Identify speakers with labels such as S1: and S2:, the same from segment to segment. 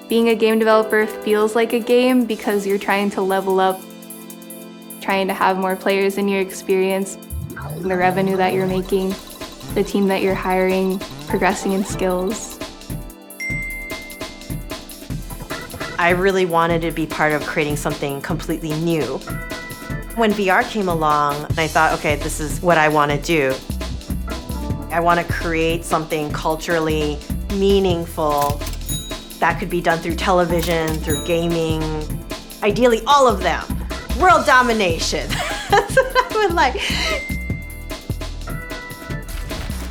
S1: Being a game developer feels like a game because you're trying to level up, trying to have more players in your experience, the revenue that you're making, the team that you're hiring, progressing in skills.
S2: I really wanted to be part of creating something completely new. When VR came along, I thought, okay, this is what I want to do. I want to create something culturally meaningful that could be done through television, through gaming, ideally all of them. World domination. That's what I would like.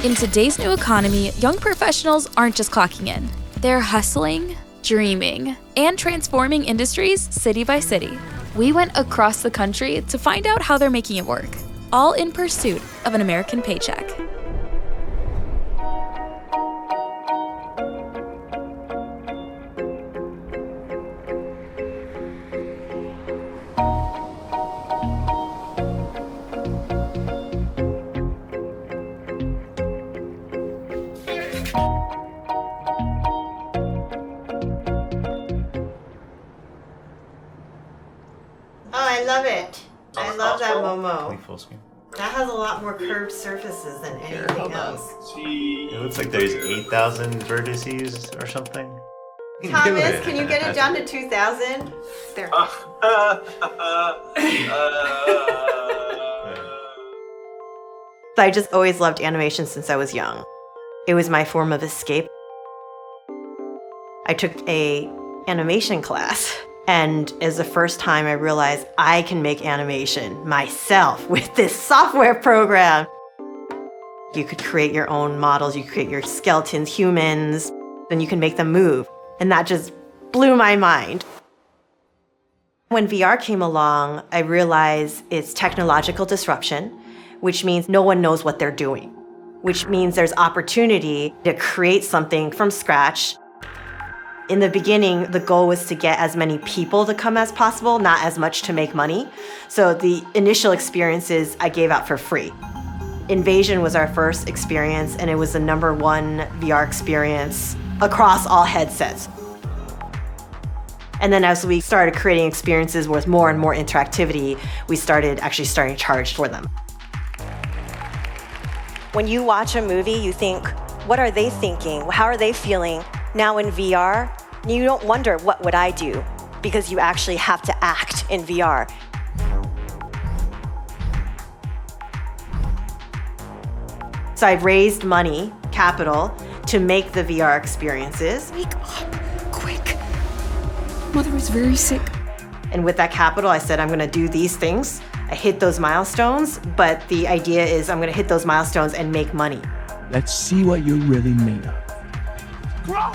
S3: In today's new economy, young professionals aren't just clocking in. They're hustling, dreaming, and transforming industries city by city. We went across the country to find out how they're making it work, all in pursuit of an American paycheck.
S2: I love it. I love that Momo.
S4: Full screen.
S2: That has a lot more curved surfaces than anything else.
S4: It looks like there's 8,000 vertices or something.
S2: Thomas, can you get it down to 2,000? There. I just always loved animation since I was young. It was my form of escape. I took a animation class, and it was the first time I realized I can make animation myself with this software program. You could create your own models, you could create your skeletons, humans, then you can make them move. And that just blew my mind. When VR came along, I realized it's technological disruption, which means no one knows what they're doing, which means there's opportunity to create something from scratch. In the beginning, the goal was to get as many people to come as possible, not as much to make money. So the initial experiences I gave out for free. Invasion was our first experience, and it was the #1 VR experience across all headsets. And then as we started creating experiences with more and more interactivity, we started to charge for them. When you watch a movie, you think, what are they thinking? How are they feeling? Now in VR, you don't wonder, what would I do? Because you actually have to act in VR. So I've raised money, capital, to make the VR experiences.
S5: Wake up, quick. Mother is very sick.
S2: And with that capital, I said, I'm gonna do these things. I hit those milestones, but the idea is I'm gonna hit those milestones and make money.
S6: Let's see what you're really made of.
S5: Grow!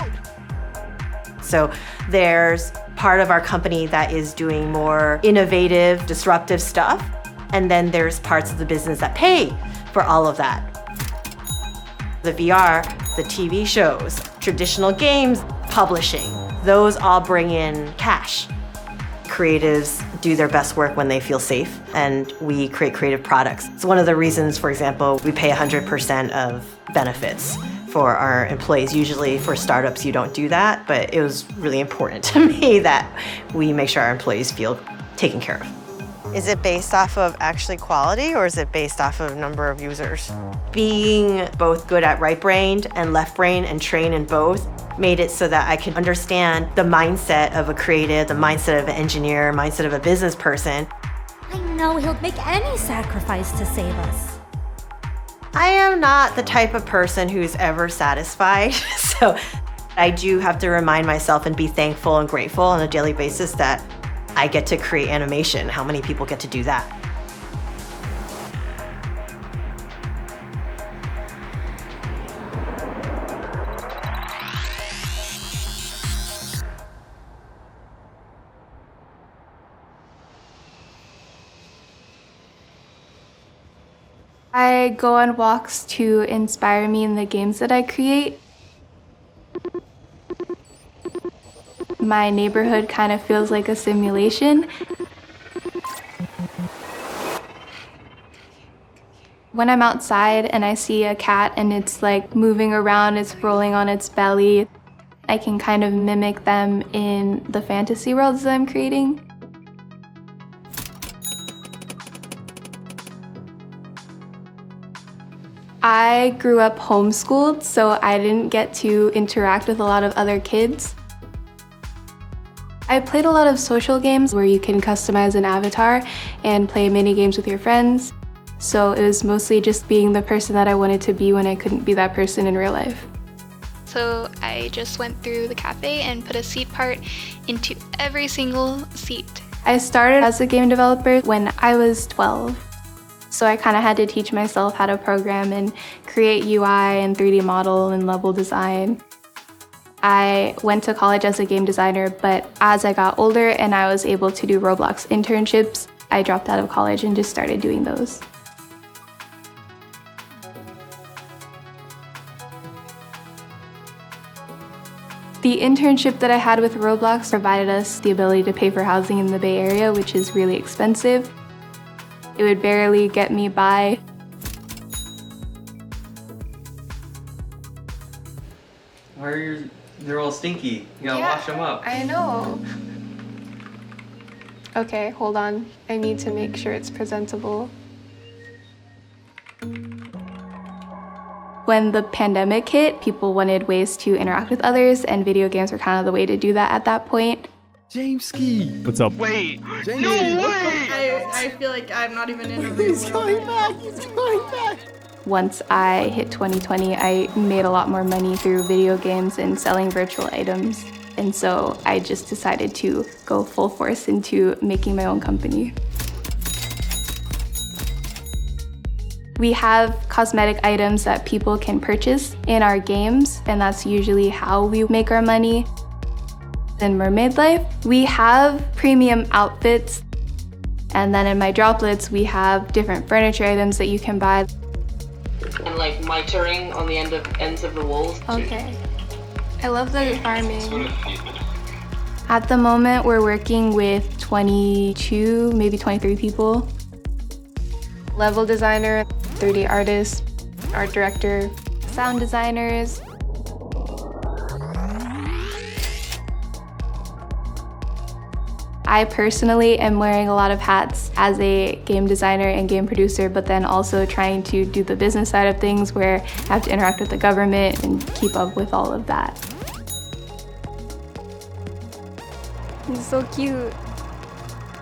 S2: So there's part of our company that is doing more innovative, disruptive stuff. And then there's parts of the business that pay for all of that. The VR, the TV shows, traditional games, publishing, those all bring in cash. Creatives do their best work when they feel safe, and we create creative products. It's one of the reasons, for example, we pay 100% of benefits for our employees. Usually for startups, you don't do that, but it was really important to me that we make sure our employees feel taken care of. Is it based off of actually quality, or is it based off of number of users? Being both good at right brain and left brain and trained in both made it so that I could understand the mindset of a creative, the mindset of an engineer, mindset of a business person.
S7: I know he'll make any sacrifice to save us.
S2: I am not the type of person who's ever satisfied, so I do have to remind myself and be thankful and grateful on a daily basis that I get to create animation. How many people get to do that?
S1: I go on walks to inspire me in the games that I create. My neighborhood kind of feels like a simulation. When I'm outside and I see a cat and it's like moving around, it's rolling on its belly, I can kind of mimic them in the fantasy worlds that I'm creating. I grew up homeschooled, so I didn't get to interact with a lot of other kids. I played a lot of social games where you can customize an avatar and play mini games with your friends. So it was mostly just being the person that I wanted to be when I couldn't be that person in real life.
S8: So I just went through the cafe and put a seat part into every single seat.
S1: I started as a game developer when I was 12. So I kind of had to teach myself how to program and create UI and 3D model and level design. I went to college as a game designer, but as I got older and I was able to do Roblox internships, I dropped out of college and just started doing those. The internship that I had with Roblox provided us the ability to pay for housing in the Bay Area, which is really expensive. It would barely get me by.
S9: Why are yours? They're all stinky. You gotta wash them up.
S1: I know. Okay, hold on. I need to make sure it's presentable. When the pandemic hit, people wanted ways to interact with others, and video games were kind of the way to do that at that point.
S6: Jameski. What's up?
S10: Wait,
S6: James,
S10: no way!
S11: I feel like I'm not even in a
S6: He's going back. He's going back.
S1: Once I hit 2020, I made a lot more money through video games and selling virtual items. And so I just decided to go full force into making my own company. We have cosmetic items that people can purchase in our games, and that's usually how we make our money. In Mermaid Life, we have premium outfits, and then in my droplets, we have different furniture items that you can buy.
S12: And like mitering on the ends of the walls.
S1: Okay. I love the farming. At the moment, we're working with 22, maybe 23 people. Level designer, 3D artist, art director, sound designers. I personally am wearing a lot of hats as a game designer and game producer, but then also trying to do the business side of things where I have to interact with the government and keep up with all of that. He's so cute.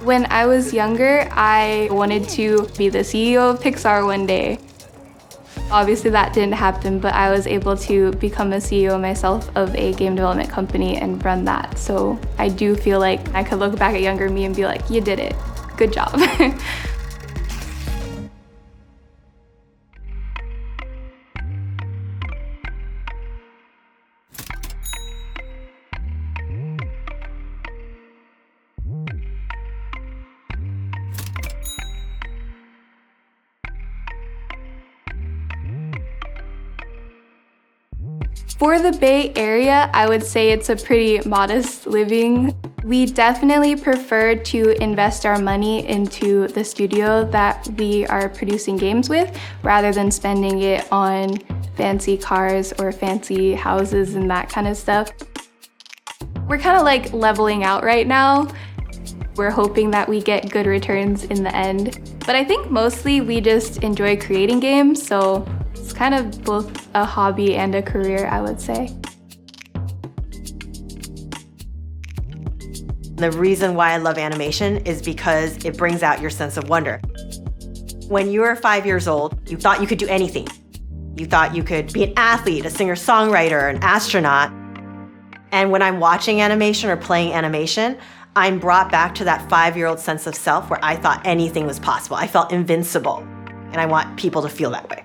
S1: When I was younger, I wanted to be the CEO of Pixar one day. Obviously that didn't happen, but I was able to become a CEO myself of a game development company and run that. So I do feel like I could look back at younger me and be like, you did it. Good job. For the Bay Area, I would say it's a pretty modest living. We definitely prefer to invest our money into the studio that we are producing games with, rather than spending it on fancy cars or fancy houses and that kind of stuff. We're kind of like leveling out right now. We're hoping that we get good returns in the end. But I think mostly we just enjoy creating games, so it's kind of both a hobby and a career, I would say.
S2: The reason why I love animation is because it brings out your sense of wonder. When you were 5 years old, you thought you could do anything. You thought you could be an athlete, a singer-songwriter, an astronaut. And when I'm watching animation or playing animation, I'm brought back to that 5-year-old sense of self where I thought anything was possible. I felt invincible, and I want people to feel that way.